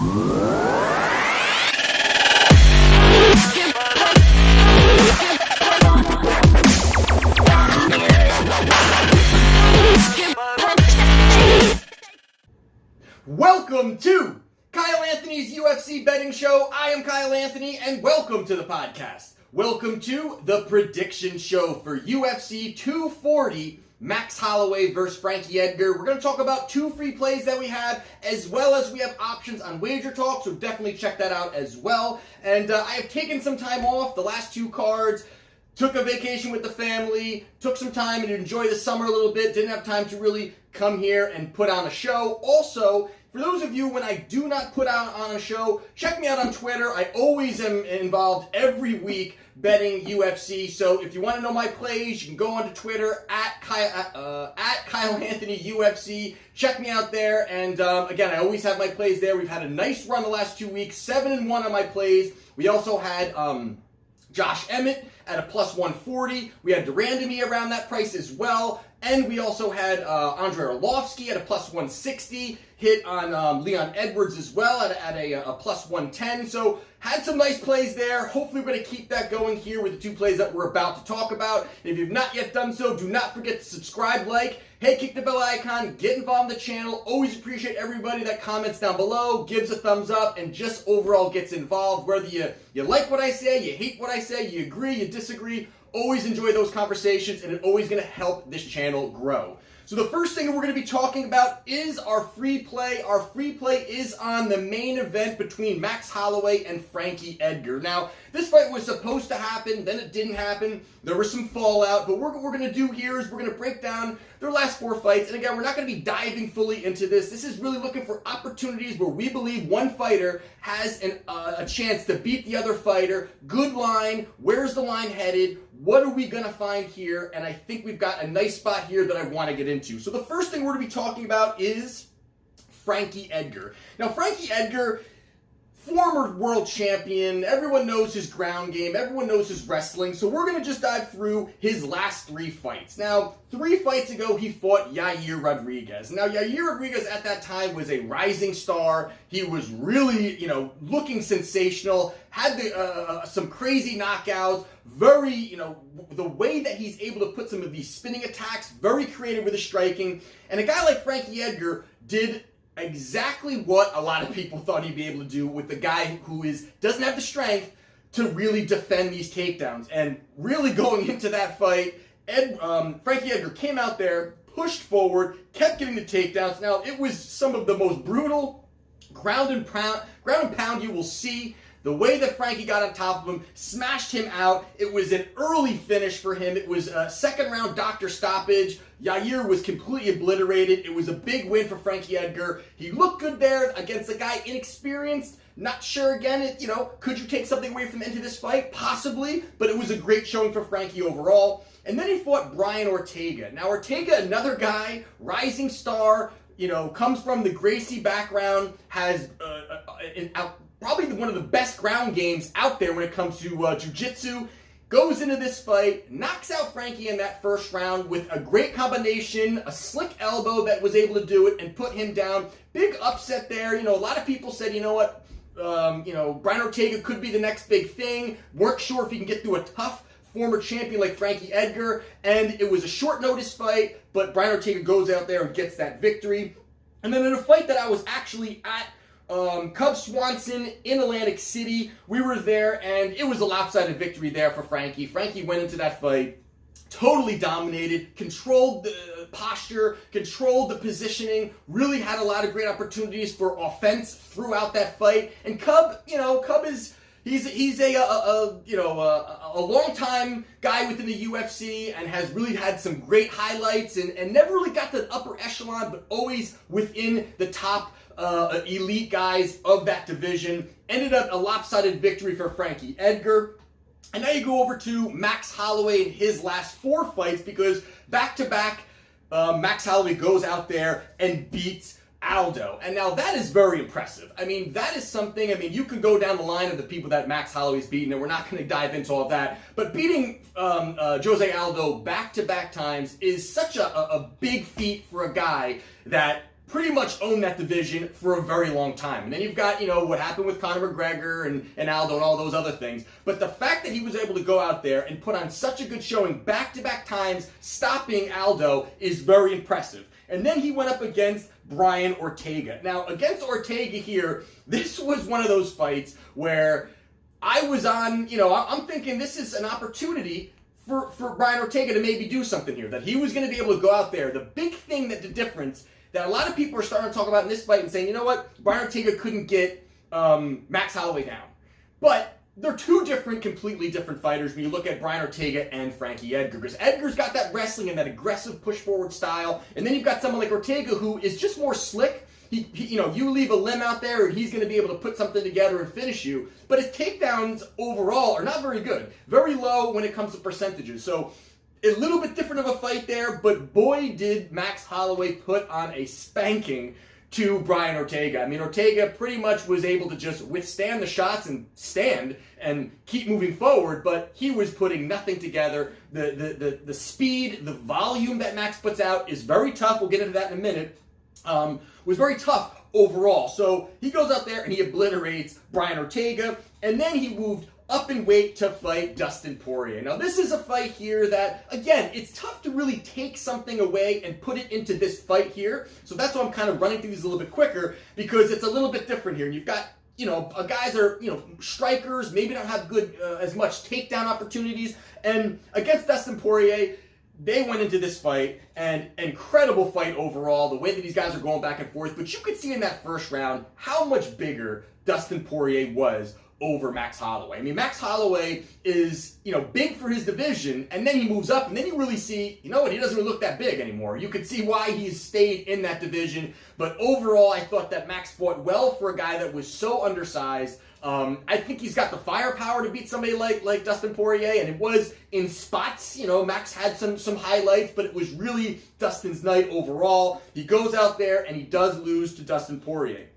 Welcome to Kyle Anthony's UFC betting show. I am Kyle Anthony, and welcome to the podcast. Welcome to the prediction show for UFC 240, Max Holloway versus Frankie Edgar. We're going to talk about two free plays that we have, as well as we have options on Wagertalk, so definitely check that out as well. And I have taken some time off the last two cards. Took a vacation with the family, took some time to enjoy the summer a little bit, didn't have time to really come here and put on a show. Also, for those of you when I do not put out on a show, check me out on Twitter. I always am involved every week betting UFC. So if you want to know my plays, you can go onto Twitter at Kyle Anthony UFC. Check me out there. And again, I always have my plays there. We've had a nice run the last 2 weeks, 7-1 on my plays. We also had Josh Emmett at a plus 140. We had Durandamy around that price as well. And we also had Andre Arlovsky at a plus 160. Hit on Leon Edwards as well at a plus 110. So had some nice plays there. Hopefully we're going to keep that going here with the two plays that we're about to talk about. And if you've not yet done so, do not forget to subscribe, like, hey, click the bell icon, get involved in the channel. Always appreciate everybody that comments down below, gives a thumbs up, and just overall gets involved. Whether you like what I say, you hate what I say, you agree, you disagree, always enjoy those conversations, and it's always going to help this channel grow. So the first thing we're going to be talking about is our free play. Our free play is on the main event between Max Holloway and Frankie Edgar. Now, this fight was supposed to happen, then it didn't happen. There was some fallout, but what we're going to do here is we're going to break down their last four fights. And again, we're not going to be diving fully into this. This is really looking for opportunities where we believe one fighter has a chance to beat the other fighter. Good line. Where's the line headed? What are we going to find here? And I think we've got a nice spot here that I want to get into. So the first thing we're going to be talking about is Frankie Edgar. Now, Frankie Edgar, former world champion, everyone knows his ground game, everyone knows his wrestling, so we're going to just dive through his last three fights. Now, 3 fights ago, he fought Yair Rodriguez. Now, Yair Rodriguez at that time was a rising star. He was really, looking sensational, had some crazy knockouts, very, the way that he's able to put some of these spinning attacks, very creative with his striking, and a guy like Frankie Edgar did exactly what a lot of people thought he'd be able to do with the guy who doesn't have the strength to really defend these takedowns. And really going into that fight, Frankie Edgar came out there, pushed forward, kept getting the takedowns. Now, it was some of the most brutal ground and pound you will see. The way that Frankie got on top of him, smashed him out. It was an early finish for him. It was a second-round doctor stoppage. Yair was completely obliterated. It was a big win for Frankie Edgar. He looked good there against a guy inexperienced. Not sure again, could you take something away from the end of this fight? Possibly, but it was a great showing for Frankie overall. And then he fought Brian Ortega. Now, Ortega, another guy, rising star, comes from the Gracie background, has probably one of the best ground games out there when it comes to jiu-jitsu. Goes into this fight, knocks out Frankie in that first round with a great combination, a slick elbow that was able to do it and put him down. Big upset there. A lot of people said, Brian Ortega could be the next big thing. Weren't sure if he can get through a tough former champion like Frankie Edgar. And it was a short notice fight, but Brian Ortega goes out there and gets that victory. And then in a fight that I was actually at, Cub Swanson in Atlantic City, we were there, and it was a lopsided victory there for Frankie. Frankie went into that fight, totally dominated, controlled the posture, controlled the positioning, really had a lot of great opportunities for offense throughout that fight. And Cub is he's a long-time guy within the UFC and has really had some great highlights and never really got the upper echelon, but always within the top elite guys of that division. Ended up a lopsided victory for Frankie Edgar. And now you go over to Max Holloway in his last 4 fights, because back-to-back, Max Holloway goes out there and beats Aldo. And now that is very impressive. I mean, that is something, you can go down the line of the people that Max Holloway's beaten, and we're not going to dive into all of that. But beating Jose Aldo back-to-back times is such a big feat for a guy that pretty much owned that division for a very long time. And then you've got, what happened with Conor McGregor and Aldo and all those other things. But the fact that he was able to go out there and put on such a good showing back-to-back times, stopping Aldo, is very impressive. And then he went up against Brian Ortega. Now, against Ortega here, this was one of those fights where I was on, I'm thinking this is an opportunity for Brian Ortega to maybe do something here, that he was going to be able to go out there. The big thing that the difference that a lot of people are starting to talk about in this fight and saying, you know what, Brian Ortega couldn't get Max Holloway down. But they're two completely different fighters when you look at Brian Ortega and Frankie Edgar. Because Edgar's got that wrestling and that aggressive push-forward style. And then you've got someone like Ortega who is just more slick. You leave a limb out there and he's going to be able to put something together and finish you. But his takedowns overall are not very good. Very low when it comes to percentages. So a little bit different of a fight there, but boy did Max Holloway put on a spanking to Brian Ortega. I mean, Ortega pretty much was able to just withstand the shots and stand and keep moving forward, but he was putting nothing together. The speed, the volume that Max puts out is very tough. We'll get into that in a minute. Was very tough overall. So he goes out there and he obliterates Brian Ortega, and then he moved up in weight to fight Dustin Poirier. Now, this is a fight here that, again, it's tough to really take something away and put it into this fight here. So that's why I'm kind of running through these a little bit quicker, because it's a little bit different here. And you've got, guys are, strikers, maybe don't have good, as much takedown opportunities. And against Dustin Poirier, they went into this fight, and incredible fight overall, the way that these guys are going back and forth. But you could see in that first round how much bigger Dustin Poirier was over Max Holloway. I mean, Max Holloway is, big for his division, and then he moves up, and then you really see, he doesn't really look that big anymore. You could see why he's stayed in that division, but overall, I thought that Max fought well for a guy that was so undersized. I think he's got the firepower to beat somebody like Dustin Poirier, and it was in spots. Max had some highlights, but it was really Dustin's night overall. He goes out there, and he does lose to Dustin Poirier.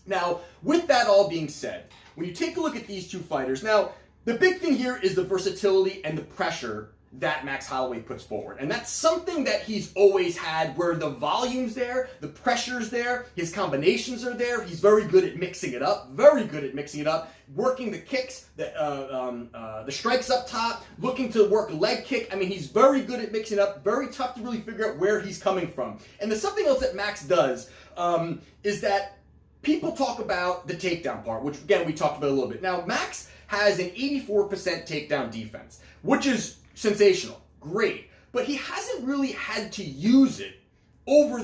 Now, with that all being said, when you take a look at these two fighters, now, the big thing here is the versatility and the pressure that Max Holloway puts forward. And that's something that he's always had, where the volume's there, the pressure's there, his combinations are there. He's very good at mixing it up, working the kicks, the strikes up top, looking to work leg kick. I mean, he's very good at mixing it up, very tough to really figure out where he's coming from. And there's something else that Max does, is that people talk about the takedown part, which, again, we talked about a little bit. Now, Max has an 84% takedown defense, which is sensational. Great. But he hasn't really had to use it over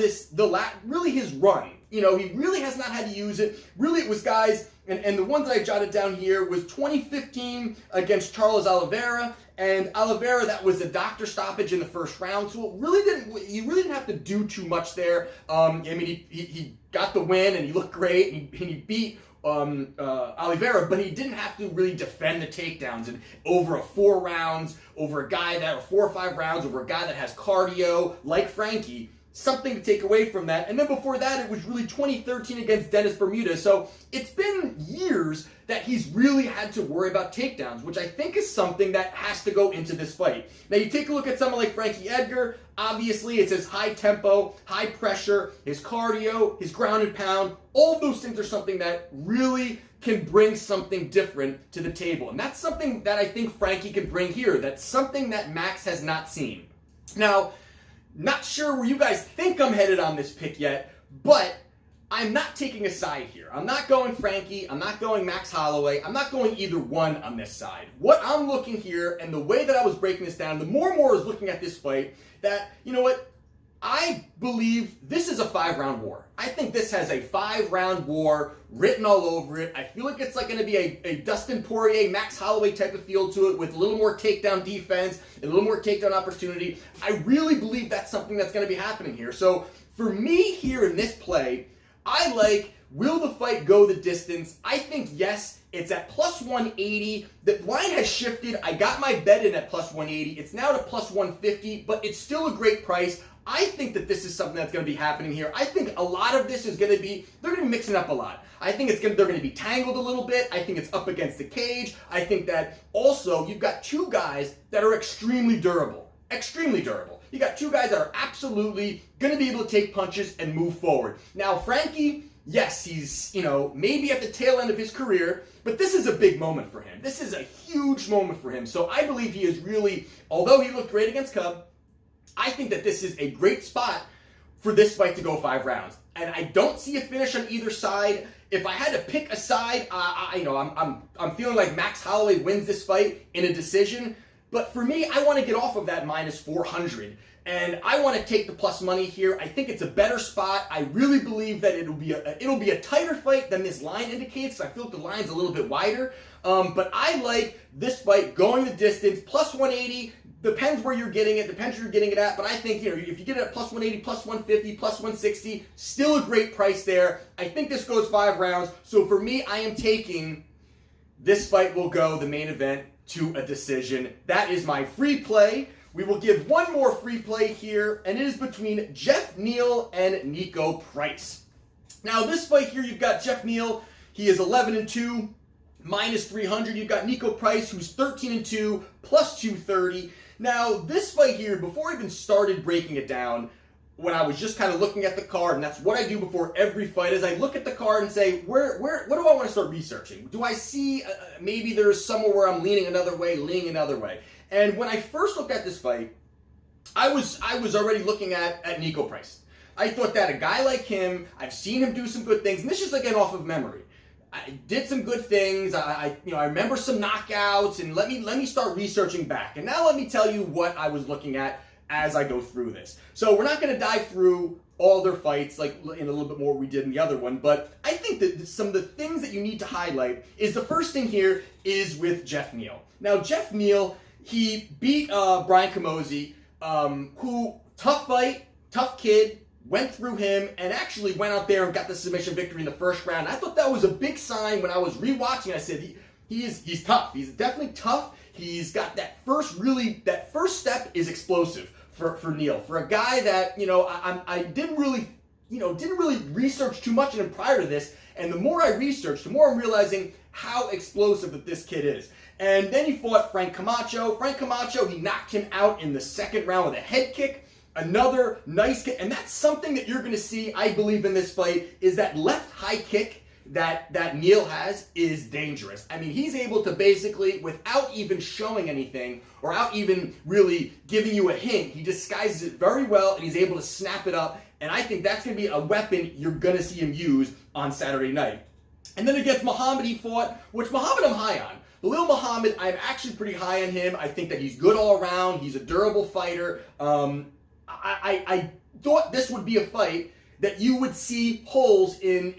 really his run. He really has not had to use it. Really, it was guys, and the ones that I jotted down here was 2015 against Charles Oliveira. And Oliveira, that was a doctor stoppage in the first round, so he really didn't have to do too much there. He got the win, and he looked great, and he beat Oliveira, but he didn't have to really defend the takedowns. And over 4 rounds, over a guy that, or 4 or 5 rounds, over a guy that has cardio, like Frankie, something to take away from that. And then before that, it was really 2013 against Dennis Bermuda. So it's been years that he's really had to worry about takedowns, which I think is something that has to go into this fight. Now, you take a look at someone like Frankie Edgar. Obviously, it's his high tempo, high pressure, his cardio, his ground and pound. All of those things are something that really can bring something different to the table. And that's something that I think Frankie can bring here. That's something that Max has not seen. Now, not sure where you guys think I'm headed on this pick yet, but I'm not taking a side here. I'm not going Frankie. I'm not going Max Holloway. I'm not going either one on this side. What I'm looking here, and the way that I was breaking this down, the more and more I was looking at this fight, that, I believe this is a 5-round war. I think this has a 5-round war written all over it. I feel like it's going to be a Dustin Poirier, Max Holloway type of feel to it, with a little more takedown defense, and a little more takedown opportunity. I really believe that's something that's going to be happening here. So for me here in this play, I like, will the fight go the distance? I think yes. It's at plus 180. The line has shifted. I got my bet in at plus 180. It's now to plus 150, but it's still a great price. I think that this is something that's going to be happening here. I think a lot of this is going to be, they're going to be mixing up a lot. I think they're going to be tangled a little bit. I think it's up against the cage. I think that also you've got 2 guys that are extremely durable. Extremely durable. You got two guys that are absolutely going to be able to take punches and move forward. Now, Frankie, yes, he's, maybe at the tail end of his career, but this is a big moment for him. This is a huge moment for him. So I believe he is really, although he looked great against Cub, I think that this is a great spot for this fight to go 5 rounds. And I don't see a finish on either side. If I had to pick a side, I'm feeling like Max Holloway wins this fight in a decision. But for me, I want to get off of that minus 400. And I want to take the plus money here. I think it's a better spot. I really believe that it'll be a tighter fight than this line indicates. I feel like the line's a little bit wider. But I like this fight going the distance, plus 180. Depends where you're getting it, depends where you're getting it at, but I think, if you get it at plus 180, plus 150, plus 160, still a great price there. I think this goes 5 rounds, so for me, I am taking this fight will go, the main event, to a decision. That is my free play. We will give one more free play here, and it is between Jeff Neal and Niko Price. Now, this fight here, you've got Jeff Neal, he is 11-2, minus 300. You've got Niko Price, who's 13-2, plus 230. Now, this fight here, before I even started breaking it down, when I was just kind of looking at the card, and that's what I do before every fight, is I look at the card and say, what do I want to start researching? Do I see maybe there's somewhere where I'm leaning another way? And when I first looked at this fight, I was already looking at Niko Price. I thought that a guy like him, I've seen him do some good things, and this is again off of memory. I did some good things. I remember some knockouts, and let me start researching back. And now let me tell you what I was looking at as I go through this. So we're not going to dive through all their fights like in a little bit more we did in the other one, but I think that some of the things that you need to highlight is the first thing here is with Jeff Neal. Now, Jeff Neal, he beat Brian Camozzi, who tough fight, tough kid. Went through him and actually went out there and got the submission victory in the first round. I thought that was a big sign when I was rewatching. I said he's tough. He's definitely tough. He's got that first step is explosive for Neal. For a guy that I didn't really research too much in him prior to this. And the more I researched, the more I'm realizing how explosive that this kid is. And then he fought Frank Camacho. Frank Camacho, he knocked him out in the second round with a head kick. Another nice kick, and that's something that you're going to see, I believe, in this fight, is that left high kick that Neal has is dangerous. I mean, he's able to basically, without even showing anything, or without even really giving you a hint, he disguises it very well, and he's able to snap it up, and I think that's going to be a weapon you're going to see him use on Saturday night. And then against Muhammad, he fought, which Muhammad I'm high on. Khalil Muhammad, I'm actually pretty high on him. I think that he's good all around. He's a durable fighter. I thought this would be a fight that you would see holes in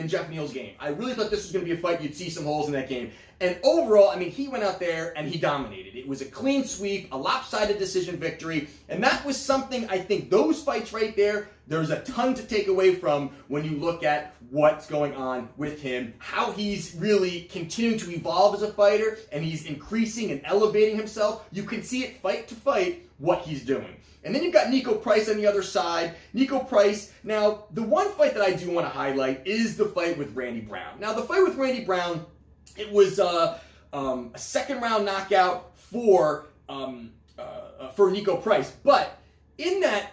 Jeff Neal's game. I really thought this was going to be a fight you'd see some holes in that game. And overall, I mean, he went out there and he dominated. It was a clean sweep, a lopsided decision victory, and that was something, I think, those fights right there, there's a ton to take away from when you look at what's going on with him, how he's really continuing to evolve as a fighter, and he's increasing and elevating himself. You can see it fight to fight what he's doing. And then you've got Niko Price on the other side. Niko Price, now, the one fight that I do want to highlight is the fight with Randy Brown. Now, the fight with Randy Brown, it was a second round knockout for Niko Price. But in that,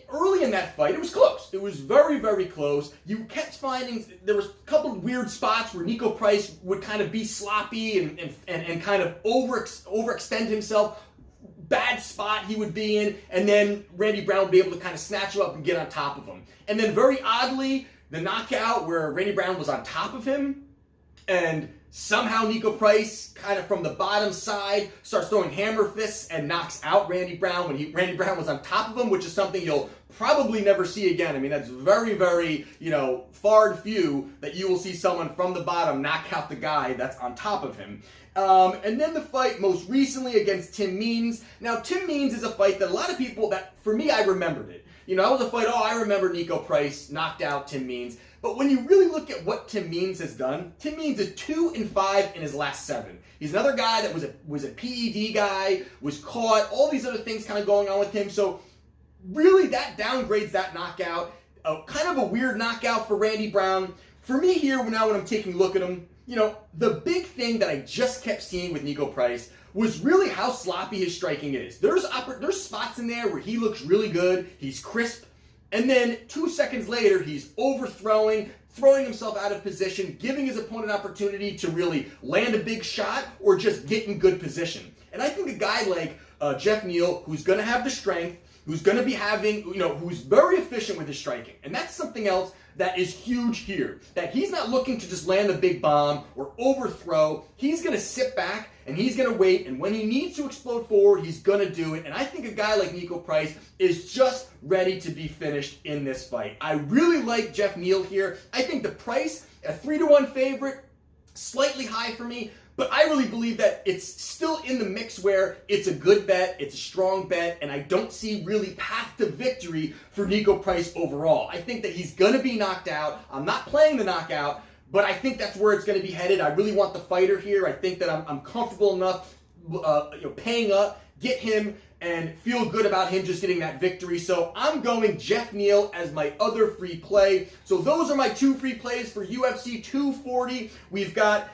early in that fight, it was close. It was very, very close. You kept finding, there was a couple of weird spots where Niko Price would kind of be sloppy and kind of overextend himself. Bad spot he would be in, and then Randy Brown would be able to kind of snatch him up and get on top of him. And then very oddly, the knockout where Randy Brown was on top of him, and somehow Niko Price, kind of from the bottom side, starts throwing hammer fists and knocks out Randy Brown when Randy Brown was on top of him, which is something you'll probably never see again. I mean, that's very, very, far and few that you will see someone from the bottom knock out the guy that's on top of him. And then the fight most recently against Tim Means. Now, Tim Means is a fight that a lot of people, that for me, I remembered it. That was a fight, I remember Niko Price knocked out Tim Means. But when you really look at what Tim Means has done, Tim Means is 2-5 in his last 7. He's another guy that was a PED guy, was caught, all these other things kind of going on with him. So really that downgrades that knockout. Kind of a weird knockout for Randy Brown. For me here, now when I'm taking a look at him, the big thing that I just kept seeing with Niko Price was really how sloppy his striking is. There's spots in there where he looks really good, he's crisp, and then 2 seconds later, he's overthrowing, throwing himself out of position, giving his opponent opportunity to really land a big shot or just get in good position. And I think a guy like Jeff Neal, who's going to have the strength, who's going to be having, who's very efficient with his striking. And that's something else that is huge here. That he's not looking to just land a big bomb or overthrow. He's going to sit back and he's going to wait. And when he needs to explode forward, he's going to do it. And I think a guy like Niko Price is just ready to be finished in this fight. I really like Jeff Neal here. I think the price, a 3-1 favorite, slightly high for me. But I really believe that it's still in the mix where it's a good bet, it's a strong bet, and I don't see really path to victory for Niko Price overall. I think that he's going to be knocked out. I'm not playing the knockout, but I think that's where it's going to be headed. I really want the fighter here. I think that I'm comfortable enough paying up, get him, and feel good about him just getting that victory. So I'm going Jeff Neal as my other free play. So those are my 2 free plays for UFC 240. We've got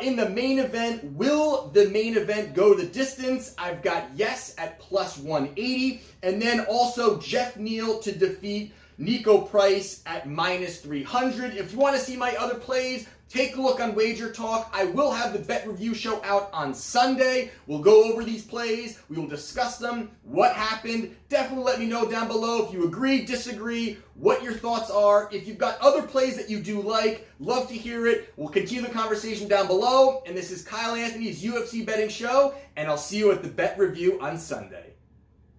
in the main event, will the main event go the distance? I've got yes at plus 180. And then also Jeff Neal to defeat Niko Price at minus 300. If you want to see my other plays, take a look on Wagertalk. I will have the bet review show out on Sunday. We'll go over these plays. We will discuss them, what happened. Definitely let me know down below if you agree, disagree, what your thoughts are. If you've got other plays that you do like, love to hear it. We'll continue the conversation down below. And this is Kyle Anthony's UFC Betting Show, and I'll see you at the bet review on Sunday.